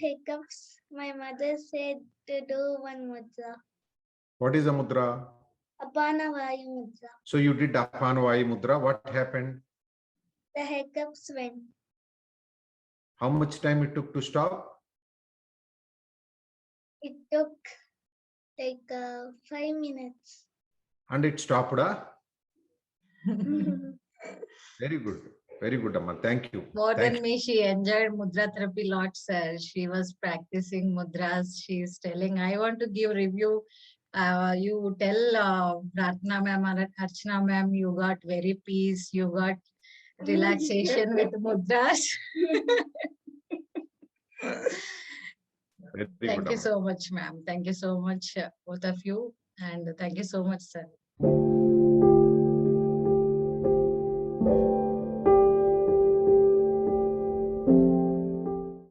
hiccups, my mother said to do one mudra. What is a mudra? Apana Vayu mudra. So you did Apana Vayu mudra. What happened? The hiccups went. How much time it took to stop? It took like 5 minutes. And it stopped. Very good. Very good, Amma. Thank you. More Thank than me, she enjoyed mudra therapy lots. She was practicing mudras. She's telling, I want to give review. You tell Ratna ma'am or Archana ma'am, you got very peace. You got relaxation with mudras. Very Thank good, you Amma. so much, ma'am. Thank you so much, both of you. And thank you so much, sir.